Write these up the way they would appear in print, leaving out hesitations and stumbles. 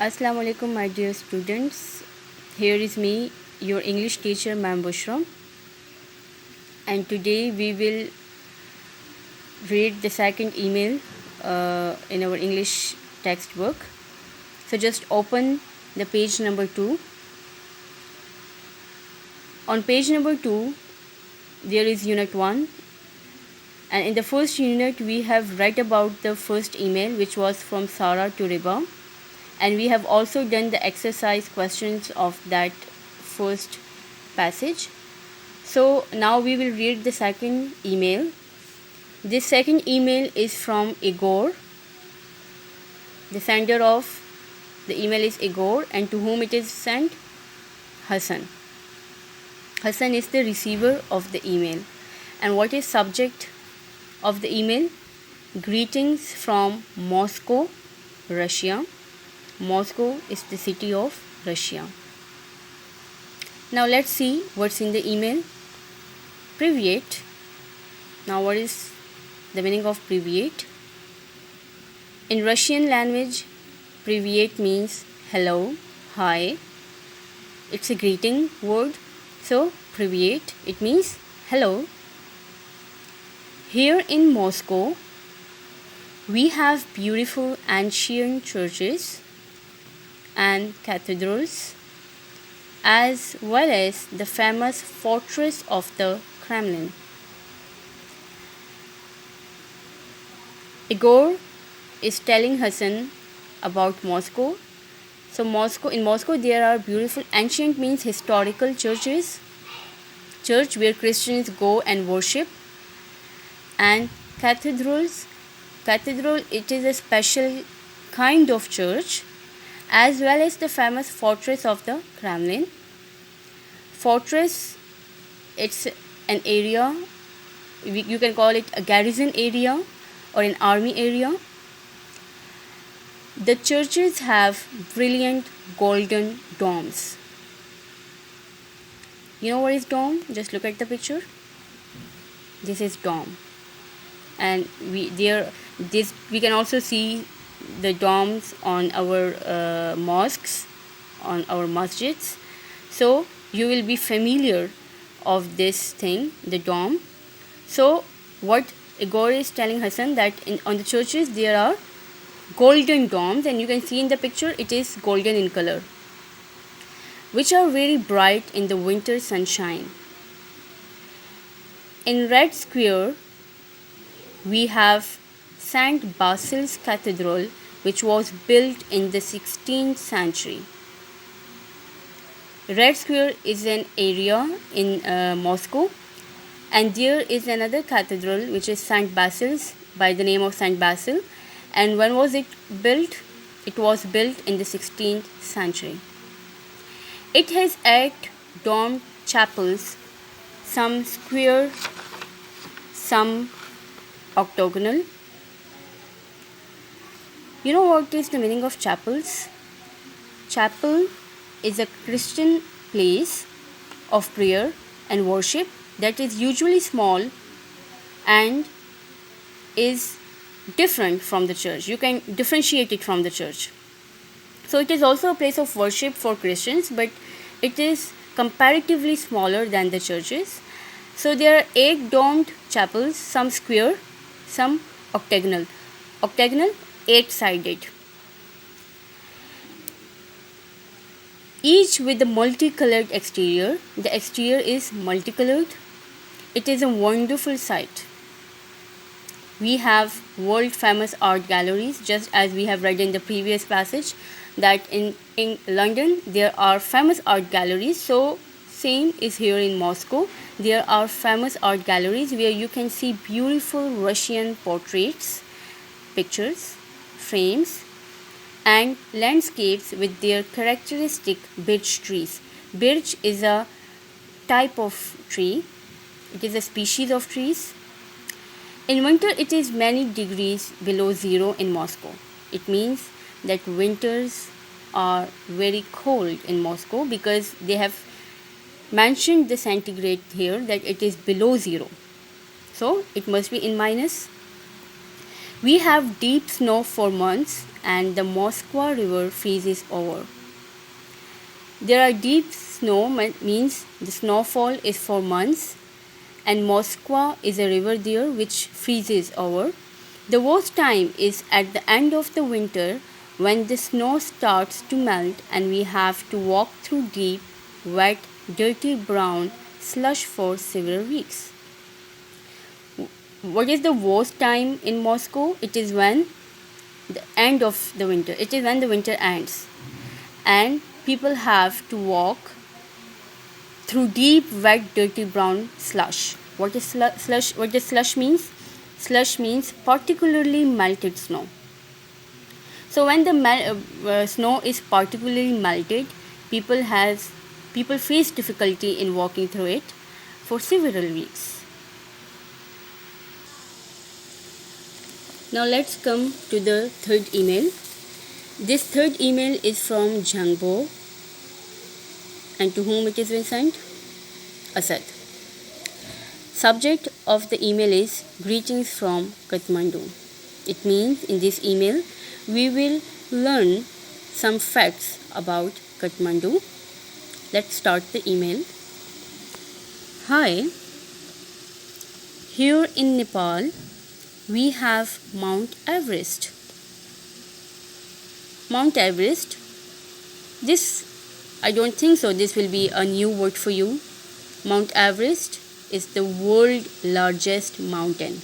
Assalamu alaikum, my dear students. Here is me, your English teacher, Ma'am Bushra, and today we will read the second email in our English textbook. So just open the page number 2. On page number 2, there is unit 1, and in the first unit we have read about the first email, which was from Sarah to Riba, and we have also done the exercise questions of that first passage. So now we will read the second email. This second email is from Igor. The sender of the email is Igor, and to whom it is sent? Hassan. Hassan is the receiver of the email. And what is subject of the email? Greetings from Moscow, Russia. Moscow is the city of Russia. Now let's see what's in the email. Privyet. Now what is the meaning of Privyet? In Russian language, Privyet means hello, hi. It's a greeting word. So Privyet, it means hello. Here in Moscow, we have beautiful ancient churches and cathedrals, as well as the famous fortress of the Kremlin. Igor is telling Hassan about Moscow. So in Moscow there are beautiful, ancient means historical churches, church where Christians go and worship, and cathedrals. Cathedral, it is a special kind of church, as well as the famous fortress of the Kremlin. Fortress, it's an area, you can call it a garrison area or an army area. The churches have brilliant golden domes. You know what is dome? Just look at the picture. This is dome, and we can also see the domes on our mosques, on our masjids. So you will be familiar of this thing, the dome. So what Igor is telling Hassan, that on the churches there are golden domes, and you can see in the picture it is golden in color, which are very bright in the winter sunshine. In Red Square we have St. Basil's Cathedral, which was built in the 16th century. Red Square is an area in Moscow, and there is another cathedral which is St. Basil's, by the name of St. Basil. And when was it built? It was built in the 16th century. It has 8 domed chapels, some square, some octagonal. You know what is the meaning of chapels? Chapel is a Christian place of prayer and worship that is usually small and is different from the church. You can differentiate it from the church. So it is also a place of worship for Christians, but it is comparatively smaller than the churches. So there are 8 domed chapels, some square, some octagonal. Octagonal, 8-sided. Each with a multicolored exterior. The exterior is multicolored. It is a wonderful sight. We have world famous art galleries, just as we have read in the previous passage that in London there are famous art galleries. So same is here in Moscow. There are famous art galleries where you can see beautiful Russian portraits, pictures, frames, and landscapes with their characteristic birch trees. Birch is a type of tree. It is a species of trees. In winter, it is many degrees below zero in Moscow. It means that winters are very cold in Moscow, because they have mentioned the centigrade here that it is below zero. So it must be in minus. We have deep snow for months and the Moskva River freezes over. There are deep snow, means the snowfall is for months, and Moskva is a river there which freezes over. The worst time is at the end of the winter when the snow starts to melt and we have to walk through deep, wet, dirty brown slush for several weeks. What is the worst time in Moscow? It is when the end of the winter. It is when the winter ends and people have to walk through deep, wet, dirty brown slush. What is slush? What does slush means? Slush means particularly melted snow. So when the snow is particularly melted, people face difficulty in walking through it for several weeks. Now let's come to the third email. This third email is from Jangbo, and to whom it is been sent? Asad. Subject of the email is greetings from Kathmandu. It means in this email we will learn some facts about Kathmandu. Let's start the email. Hi, here in Nepal we have Mount Everest. Mount Everest. This, I don't think so, this will be a new word for you. Mount Everest is the world's largest mountain.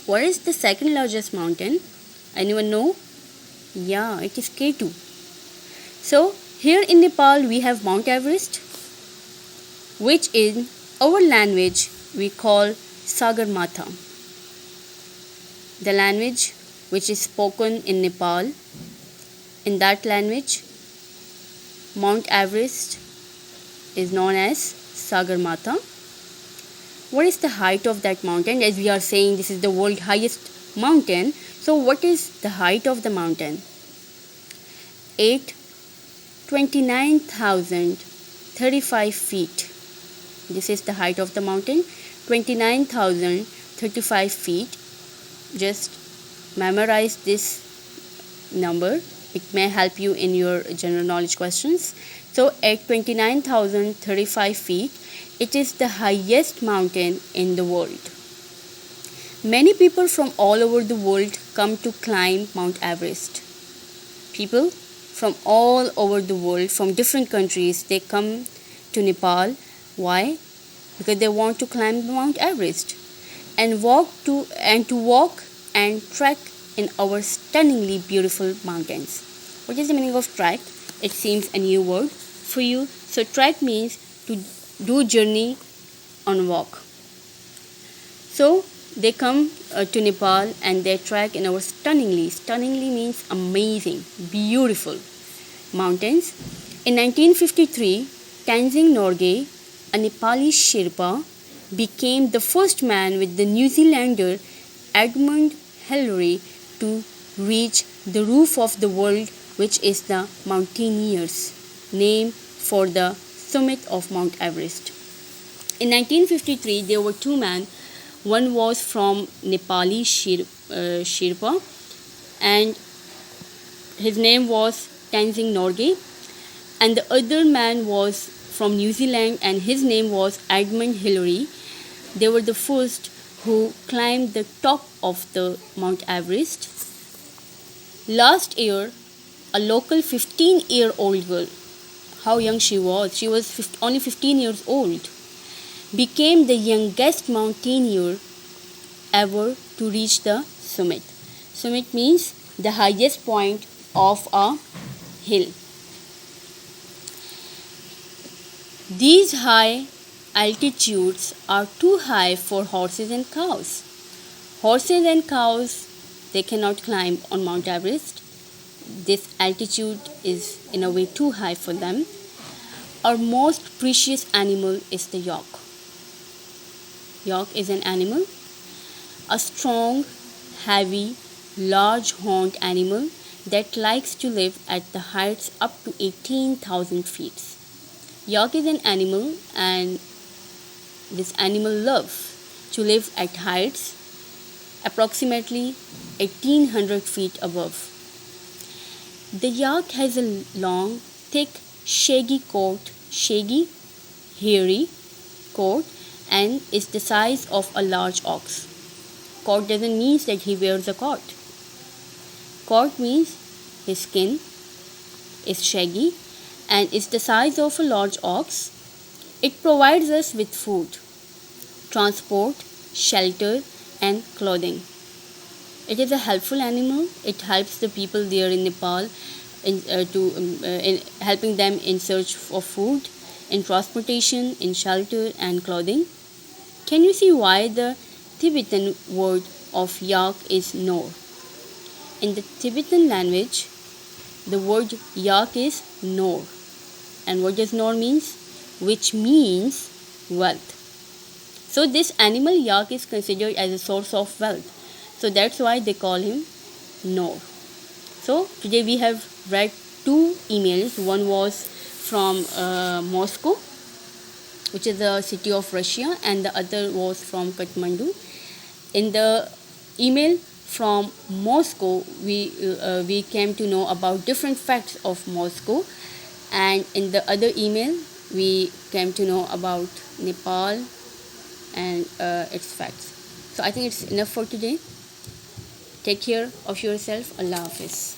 What is the second largest mountain? Anyone know? Yeah, it is K2. So, here in Nepal we have Mount Everest, which in our language we call Sagarmatha. The language which is spoken in Nepal, in that language, Mount Everest is known as Sagarmatha. What is the height of that mountain? As we are saying, this is the world's highest mountain. So what is the height of the mountain? 29,035 feet. This is the height of the mountain, 29,035 feet. Just memorize this number. It may help you in your general knowledge questions. So at 29,035 feet, it is the highest mountain in the world. Many people from all over the world come to climb Mount Everest. People from all over the world, from different countries, they come to Nepal. Why? Because they want to climb Mount Everest and walk and trek in our stunningly beautiful mountains. What is the meaning of trek? It seems a new word for you. So trek means to do journey on walk. So they come to Nepal and they trek in our stunningly means amazing, beautiful mountains. In 1953, Tenzing Norgay, a Nepali Sherpa, became the first man with the New Zealander Edmund Hillary to reach the roof of the world, which is the Mountaineers, name for the summit of Mount Everest. In 1953, there were two men. One was from Nepali Sherpa, and his name was Tenzing Norgay, and the other man was from New Zealand and his name was Edmund Hillary. They were the first who climbed the top of the Mount Everest. Last year, a local 15-year-old girl, how young she was only 15 years old, became the youngest mountaineer ever to reach the summit. Summit means the highest point of a hill. These high altitudes are too high for horses and cows. Horses and cows, they cannot climb on Mount Everest. This altitude is in a way too high for them. Our most precious animal is the yak. Yak is an animal, a strong, heavy, large-horned animal that likes to live at the heights up to 18,000 feet. Yak is an animal, and this animal loves to live at heights approximately 1800 feet above The yak has a long, thick, shaggy coat, shaggy, hairy coat, and is the size of a large ox. Coat doesn't mean that he wears a coat. Coat means his skin is shaggy and is the size of a large ox. It provides us with food, transport, shelter, and clothing. It is a helpful animal. It helps the people there in Nepal in helping them in search for food, in transportation, in shelter and clothing. Can you see why the Tibetan word of yak is Nor? In the Tibetan language, the word yak is Nor. And what does Nor means? Which means wealth. So this animal yak is considered as a source of wealth. So that's why they call him Nor. So today we have read two emails. One was from Moscow, which is the city of Russia, and the other was from Kathmandu. In the email from Moscow, we came to know about different facts of Moscow, and in the other email we came to know about Nepal and its facts. So I think it's enough for today. Take care of yourself. Allah Hafiz.